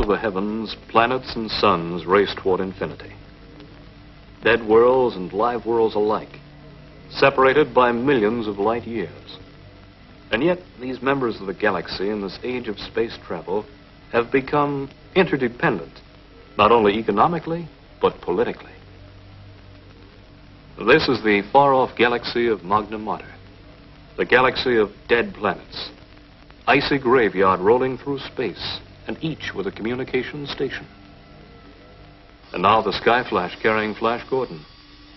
of the heavens, planets and suns race toward infinity. Dead worlds and live worlds alike, separated by millions of light years. And yet, these members of the galaxy in this age of space travel have become interdependent, not only economically, but politically. This is the far-off galaxy of Magna Mater, the galaxy of dead planets, icy graveyard rolling through space, and each with a communication station. And now the Skyflash carrying Flash Gordon,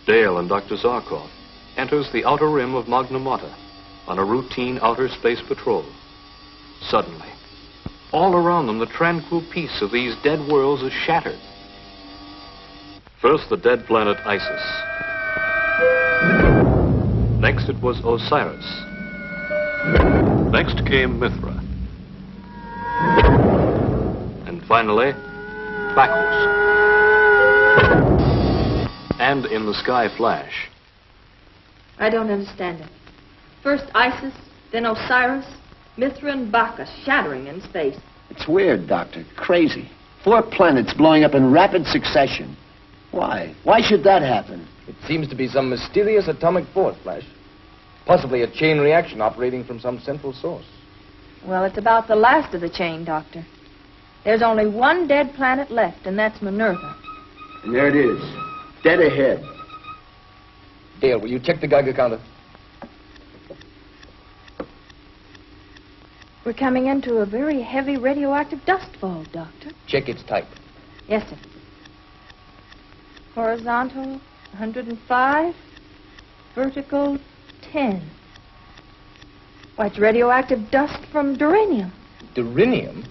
Dale and Dr. Zarkov enters the outer rim of Magna Mater on a routine outer space patrol. Suddenly, all around them, the tranquil peace of these dead worlds is shattered. First, the dead planet Isis. Next, it was Osiris. Next came Mithra. And finally, Bacchus. And in the Sky Flash. I don't understand it. First Isis, then Osiris, Mithra and Bacchus shattering in space. It's weird, Doctor. Crazy. 4 planets blowing up in rapid succession. Why? Why should that happen? It seems to be some mysterious atomic force, Flash. Possibly a chain reaction operating from some central source. Well, it's about the last of the chain, Doctor. There's only one dead planet left, and that's Minerva. And there it is. Dead ahead. Dale, will you check the Geiger counter? We're coming into a very heavy radioactive dust fall, Doctor. Check its type. Yes, sir. Horizontal, 105. Vertical, 10. Why, it's radioactive dust from duranium. Duranium?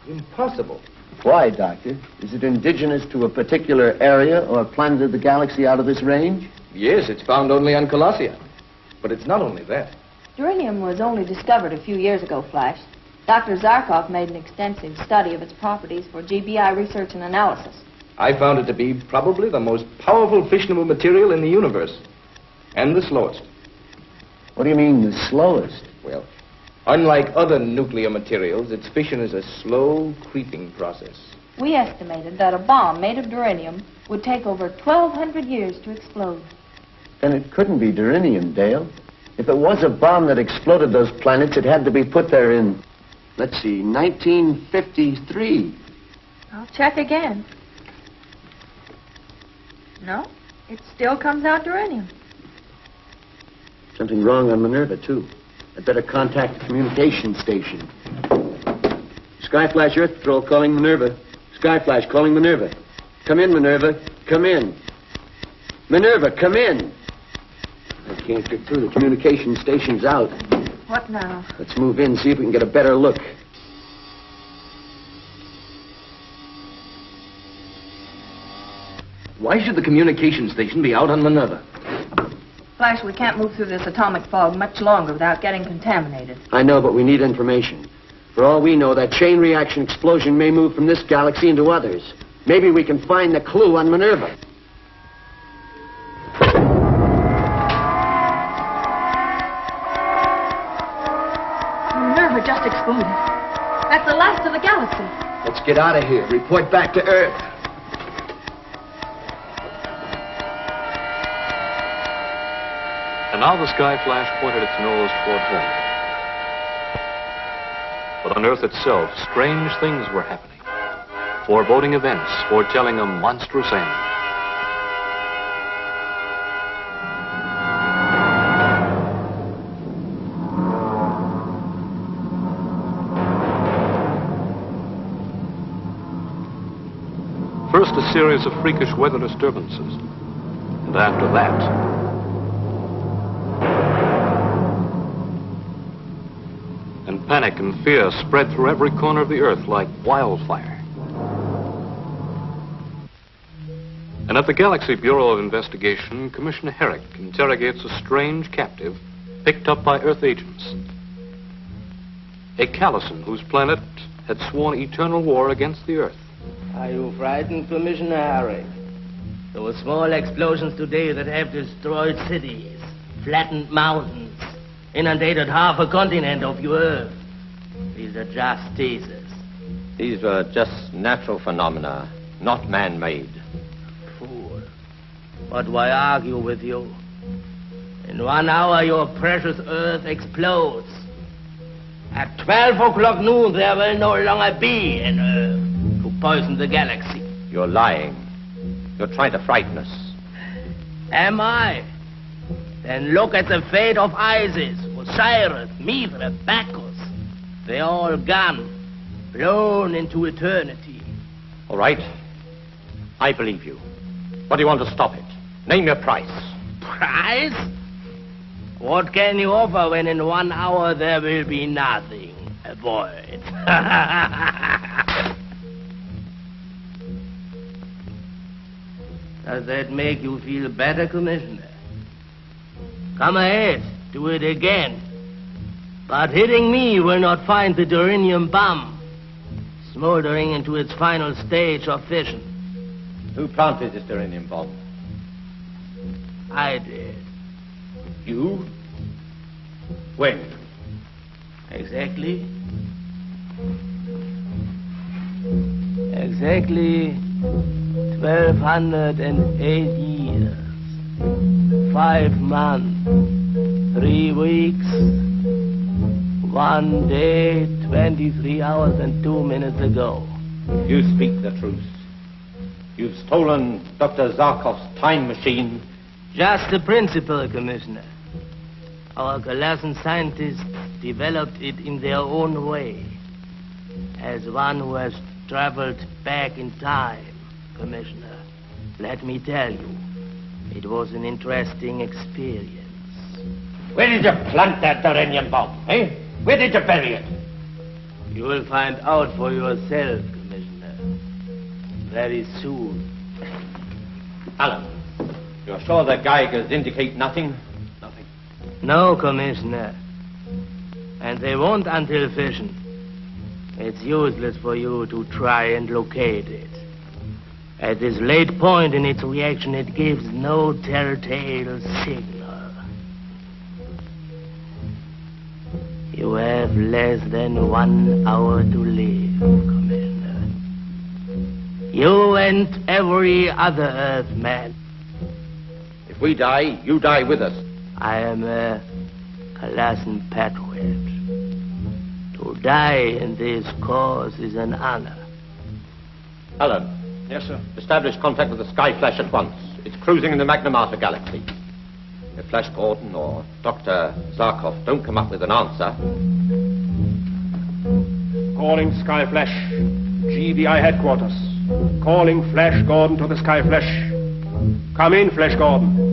Impossible. Why, Doctor? Is it indigenous to a particular area or planet of the galaxy out of this range? Yes, it's found only on Colossia. But it's not only that. Duranium was only discovered a few years ago, Flash. Dr. Zarkov made an extensive study of its properties for GBI research and analysis. I found it to be probably the most powerful fissionable material in the universe. And the slowest. What do you mean, the slowest? Well, unlike other nuclear materials, its fission is a slow, creeping process. We estimated that a bomb made of duranium would take over 1,200 years to explode. Then it couldn't be duranium, Dale. If it was a bomb that exploded those planets, it had to be put there in, let's see, 1953. I'll check again. No, it still comes out duranium. Something wrong on Minerva, too. I'd better contact the communication station. Skyflash Earth Patrol calling Minerva. Skyflash calling Minerva. Come in, Minerva. Come in. Minerva, come in. I can't get through. The communication station's out. What now? Let's move in, see if we can get a better look. Why should the communication station be out on Minerva? Flash, we can't move through this atomic fog much longer without getting contaminated. I know, but we need information. For all we know, that chain reaction explosion may move from this galaxy into others. Maybe we can find the clue on Minerva. Minerva just exploded. That's the last of the galaxy. Let's get out of here. Report back to Earth. And now the Skyflash pointed its nose toward home. But on Earth itself, strange things were happening. Foreboding events foretelling a monstrous end. First, a series of freakish weather disturbances. And after that, and panic and fear spread through every corner of the Earth like wildfire. And at the Galactic Bureau of Investigation, Commissioner Herrick interrogates a strange captive picked up by Earth agents. A Callison whose planet had sworn eternal war against the Earth. Are you frightened, Commissioner Herrick? Those small explosions today that have destroyed cities, flattened mountains, inundated half a continent of your Earth. These are just teasers. These were just natural phenomena, not man-made. Fool. But why argue with you? In 1 hour, your precious Earth explodes. At 12 o'clock noon, there will no longer be an Earth to poison the galaxy. You're lying. You're trying to frighten us. Am I? Then look at the fate of Isis, Osiris, Mithra, Bacchus. They're all gone, blown into eternity. All right. I believe you. But do you want to stop it? Name your price. Price? What can you offer when in 1 hour there will be nothing? Avoid. Does that make you feel better, Commissioner? Come ahead, do it again. But hitting me will not find the duranium bomb smoldering into its final stage of fission. Who planted this duranium bomb? I did. You? When? Exactly 1,208 years, 5 months, 3 weeks, 1 day, 23 hours and 2 minutes ago. You speak the truth. You've stolen Dr. Zarkov's time machine. Just the principle, Commissioner. Our Galactic scientists developed it in their own way. As one who has traveled back in time, Commissioner, let me tell you, it was an interesting experience. Where did you plant that duranium bomb, eh? Where did you bury it? You will find out for yourself, Commissioner, very soon. Alan, you're sure the Geigers indicate nothing? Nothing. No, Commissioner. And they won't until fission. It's useless for you to try and locate it. At this late point in its reaction, it gives no telltale signal. You have less than 1 hour to live, Commissioner. You and every other Earthman. If we die, you die with us. I am a Galactic patriot. To die in this cause is an honor. Alan. Yes, sir. Establish contact with the Sky Flash at once. It's cruising in the Magna Mater galaxy. If Flash Gordon or Dr. Zarkov don't come up with an answer... Calling Sky Flash. GBI headquarters. Calling Flash Gordon to the Sky Flash. Come in, Flash Gordon.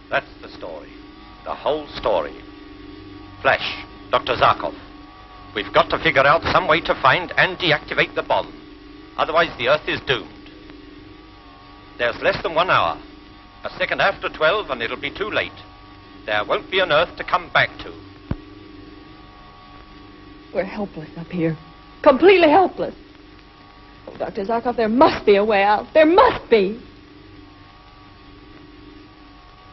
That's the story. The whole story. Flash, Dr. Zarkov. We've got to figure out some way to find and deactivate the bomb. Otherwise, the Earth is doomed. There's less than 1 hour. A second after 12, and it'll be too late. There won't be an Earth to come back to. We're helpless up here. Completely helpless. Oh, Dr. Zarkov, there must be a way out. There must be.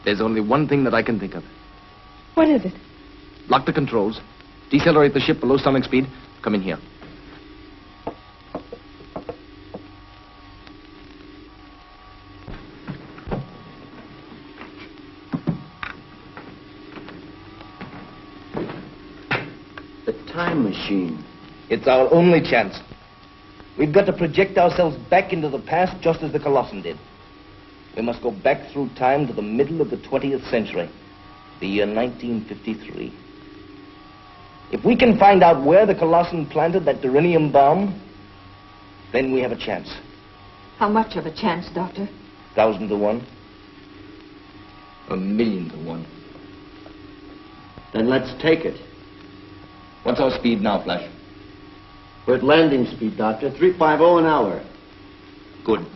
There's only one thing that I can think of. What is it? Lock the controls. Decelerate the ship below sonic speed. Come in here. The time machine. It's our only chance. We've got to project ourselves back into the past just as the Colossan did. We must go back through time to the middle of the 20th century, the year 1953. If we can find out where the Colossan planted that duranium bomb, then we have a chance. How much of a chance, Doctor? 1,000 to 1. 1,000,000 to 1. Then let's take it. What's our speed now, Flash? We're at landing speed, Doctor. 350 an hour. Good.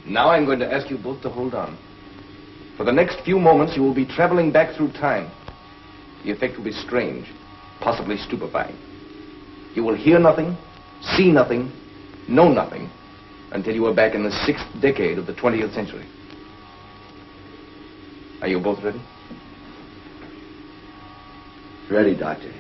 Now I'm going to ask you both to hold on. For the next few moments, you will be traveling back through time. The effect will be strange, possibly stupefying. You will hear nothing, see nothing, know nothing, until you are back in the 6th decade of the 20th century. Are you both ready? Ready, Doctor.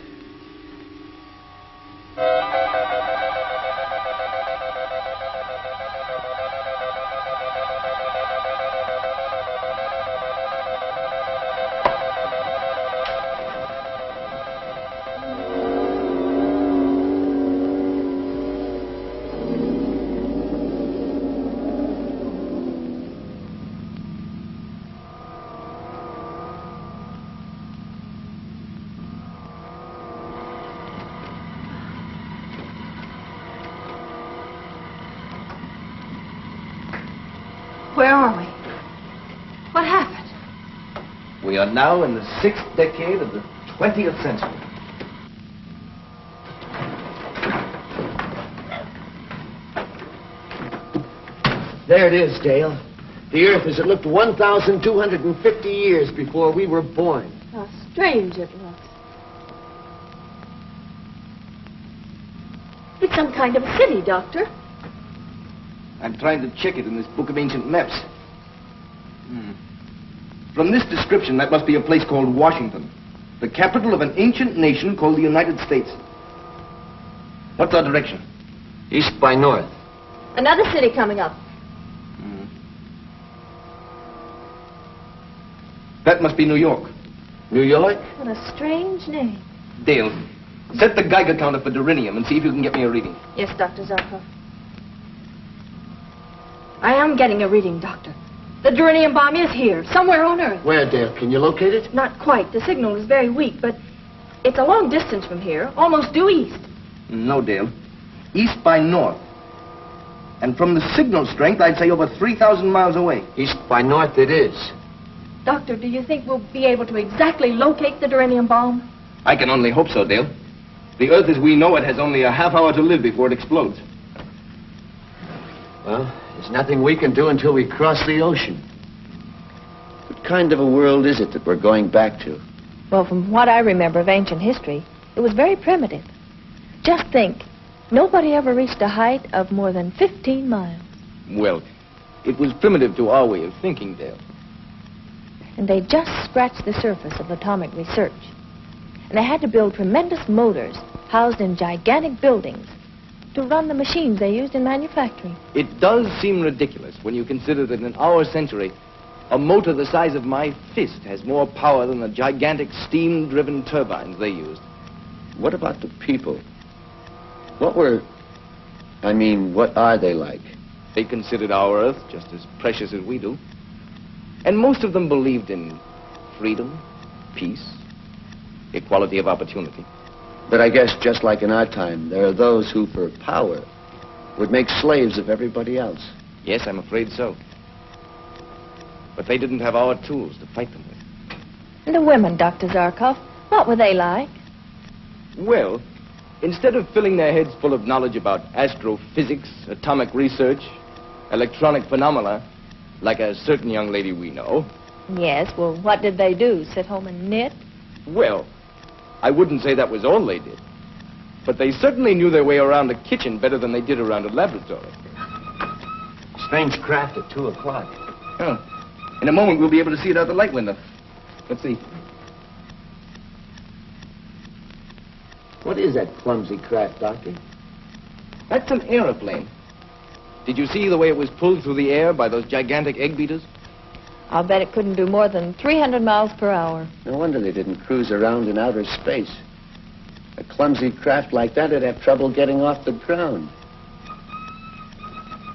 Where are we? What happened? We are now in the 6th decade of the 20th century. There it is, Dale. The Earth as it looked 1,250 years before we were born. How strange it looks. It's some kind of a city, Doctor. I'm trying to check it in this book of ancient maps. From this description, that must be a place called Washington, the capital of an ancient nation called the United States. What's our direction? East by north. Another city coming up. That must be New York. New York? What a strange name. Dale, set the Geiger counter for Durinium and see if you can get me a reading. Yes, Dr. Zarkov. I am getting a reading, Doctor. The Durinium bomb is here, somewhere on Earth. Where, Dale? Can you locate it? Not quite. The signal is very weak, but it's a long distance from here, almost due east. No, Dale. East by north. And from the signal strength, I'd say over 3,000 miles away. East by north it is. Doctor, do you think we'll be able to exactly locate the Durinium bomb? I can only hope so, Dale. The Earth as we know it has only a half hour to live before it explodes. Well, there's nothing we can do until we cross the ocean. What kind of a world is it that we're going back to? Well, from what I remember of ancient history, it was very primitive. Just think, nobody ever reached a height of more than 15 miles. Well, it was primitive to our way of thinking, Dale. And they just scratched the surface of atomic research. And they had to build tremendous motors housed in gigantic buildings to run the machines they used in manufacturing. It does seem ridiculous when you consider that in our century, a motor the size of my fist has more power than the gigantic steam-driven turbines they used. What about the people? What are they like? They considered our Earth just as precious as we do. And most of them believed in freedom, peace, equality of opportunity. But I guess just like in our time, there are those who, for power, would make slaves of everybody else. Yes, I'm afraid so. But they didn't have our tools to fight them with. And the women, Dr. Zarkov, what were they like? Well, instead of filling their heads full of knowledge about astrophysics, atomic research, electronic phenomena, like a certain young lady we know. Yes, well, what did they do? Sit home and knit? Well, I wouldn't say that was all they did. But they certainly knew their way around a kitchen better than they did around a laboratory. Strange craft at 2 o'clock. Oh. In a moment, we'll be able to see it out the light window. Let's see. What is that clumsy craft, Doctor? That's an aeroplane. Did you see the way it was pulled through the air by those gigantic egg beaters? I'll bet it couldn't do more than 300 miles per hour. No wonder they didn't cruise around in outer space. A clumsy craft like that would have trouble getting off the ground.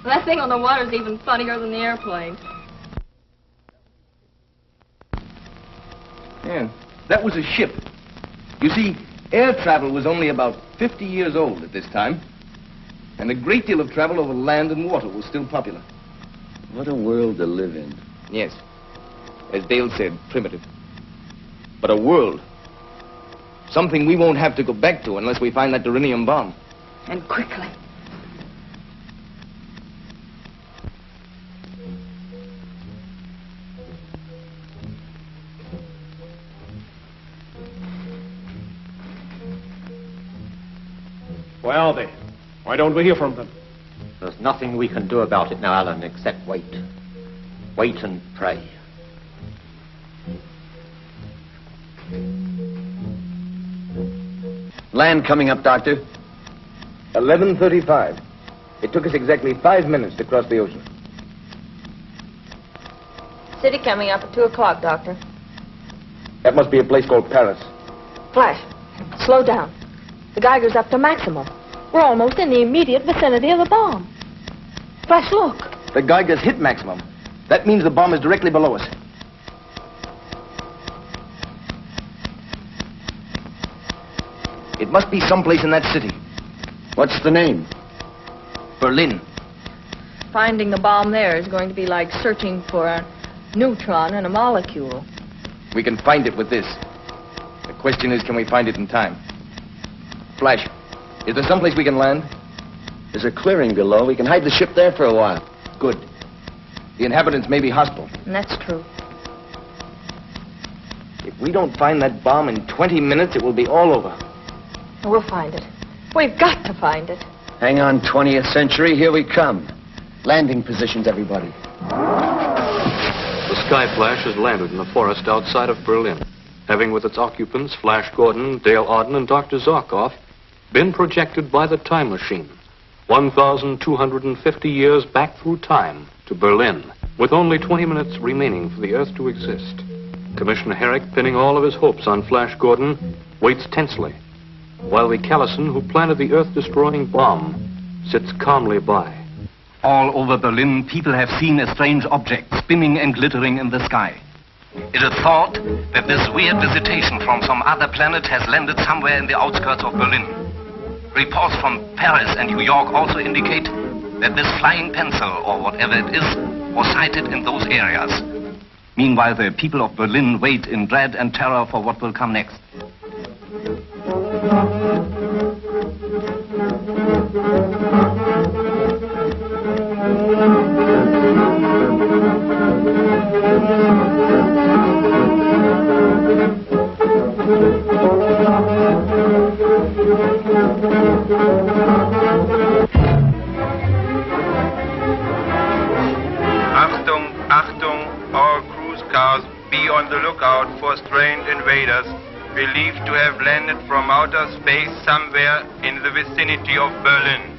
That thing on the water's even funnier than the airplane. Yeah, that was a ship. You see, air travel was only about 50 years old at this time. And a great deal of travel over land and water was still popular. What a world to live in. Yes. As Dale said, primitive. But a world. Something we won't have to go back to unless we find that Durinium bomb. And quickly. Where are they? Why don't we hear from them? There's nothing we can do about it now, Alan, except wait. Wait and pray. Land coming up, Doctor. 11:35. It took us exactly 5 minutes to cross the ocean. City coming up at 2 o'clock, Doctor. That must be a place called Paris. Flash, slow down. The Geiger's up to maximum. We're almost in the immediate vicinity of the bomb. Flash, look. The Geiger's hit maximum. That means the bomb is directly below us. It must be someplace in that city. What's the name? Berlin. Finding the bomb there is going to be like searching for a neutron in a molecule. We can find it with this. The question is, can we find it in time? Flash, is there someplace we can land? There's a clearing below. We can hide the ship there for a while. Good. The inhabitants may be hostile. And that's true. If we don't find that bomb in 20 minutes, it will be all over. We'll find it. We've got to find it. Hang on, 20th century. Here we come. Landing positions, everybody. The Sky Flash has landed in the forest outside of Berlin, having with its occupants, Flash Gordon, Dale Arden, and Dr. Zarkov, been projected by the time machine 1,250 years back through time to Berlin, with only 20 minutes remaining for the Earth to exist. Commissioner Herrick, pinning all of his hopes on Flash Gordon, waits tensely, while the Callison who planted the Earth-destroying bomb sits calmly by. All over Berlin, people have seen a strange object spinning and glittering in the sky. It is thought that this weird visitation from some other planet has landed somewhere in the outskirts of Berlin. Reports from Paris and New York also indicate that this flying pencil, or whatever it is, was sighted in those areas. Meanwhile, the people of Berlin wait in dread and terror for what will come next. Achtung, Achtung, all cruise cars, be on the lookout for strange invaders believed to have landed from outer space somewhere in the vicinity of Berlin.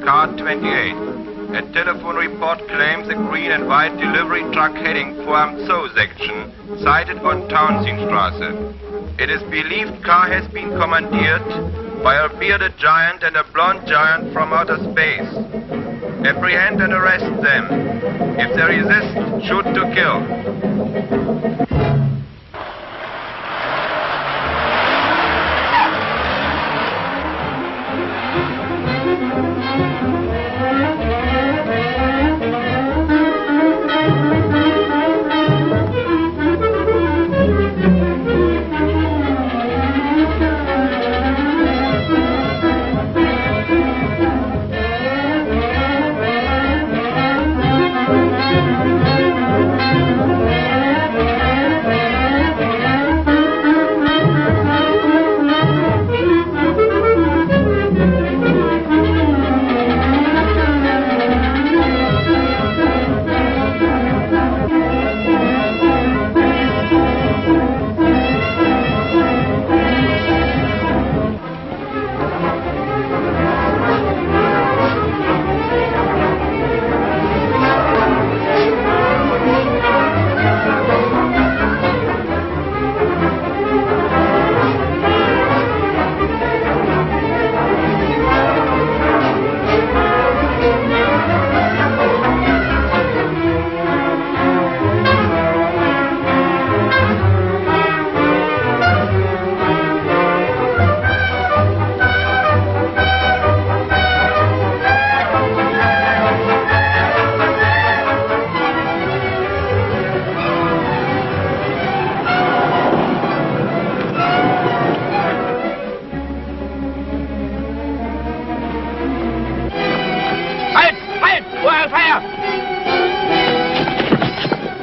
Car 28. A telephone report claims a green and white delivery truck heading for Amzow section, sighted on Townsendstraße. It is believed car has been commandeered by a bearded giant and a blonde giant from outer space. Apprehend and arrest them. If they resist, shoot to kill.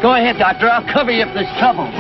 Go ahead, Doctor. I'll cover you if there's trouble.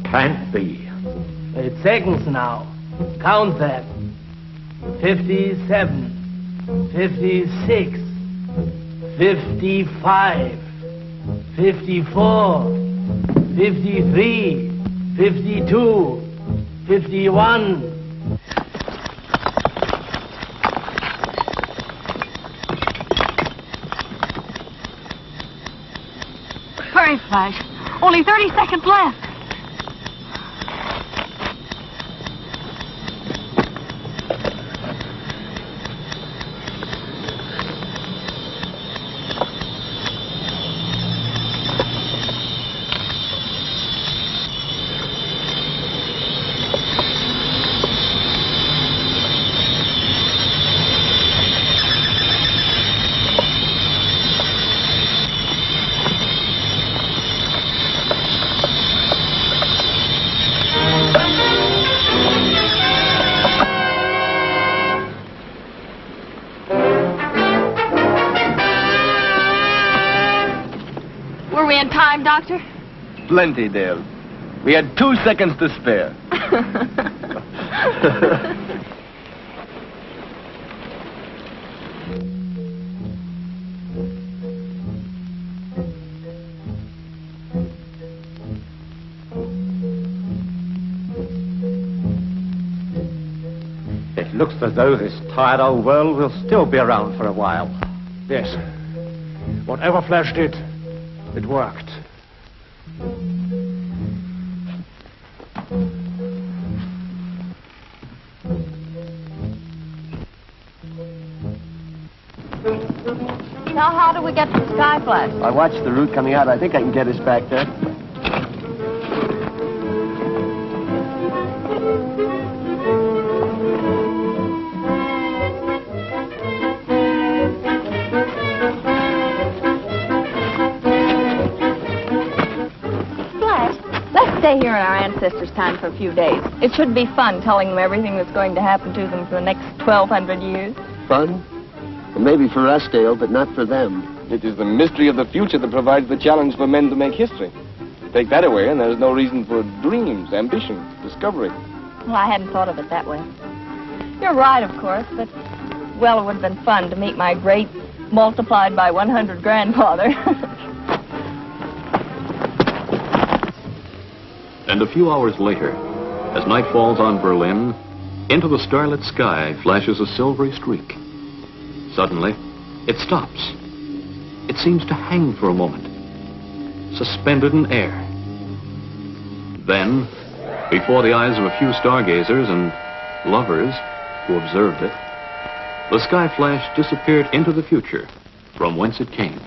Can't be. 8 seconds now. Count that. 57, 56, 55, 54, 53, 52, 51. Hurry, Flash. Only 30 seconds left. Doctor? Plenty, Dale. We had 2 seconds to spare. It looks as though this tired old world will still be around for a while. Yes. Whatever Flash did, it worked. Now, how do we get to the Sky Flash? I watched the route coming out. I think I can get us back there. Stay here in our ancestors' time for a few days. It should be fun telling them everything that's going to happen to them for the next 1,200 years. Fun? Well, maybe for us, Dale, but not for them. It is the mystery of the future that provides the challenge for men to make history. Take that away, and there's no reason for dreams, ambition, discovery. Well, I hadn't thought of it that way. You're right, of course, but, well, it would have been fun to meet my great multiplied by 100 grandfather. And a few hours later, as night falls on Berlin, into the starlit sky flashes a silvery streak. Suddenly, it stops. It seems to hang for a moment, suspended in air. Then, before the eyes of a few stargazers and lovers who observed it, the sky flash disappeared into the future from whence it came.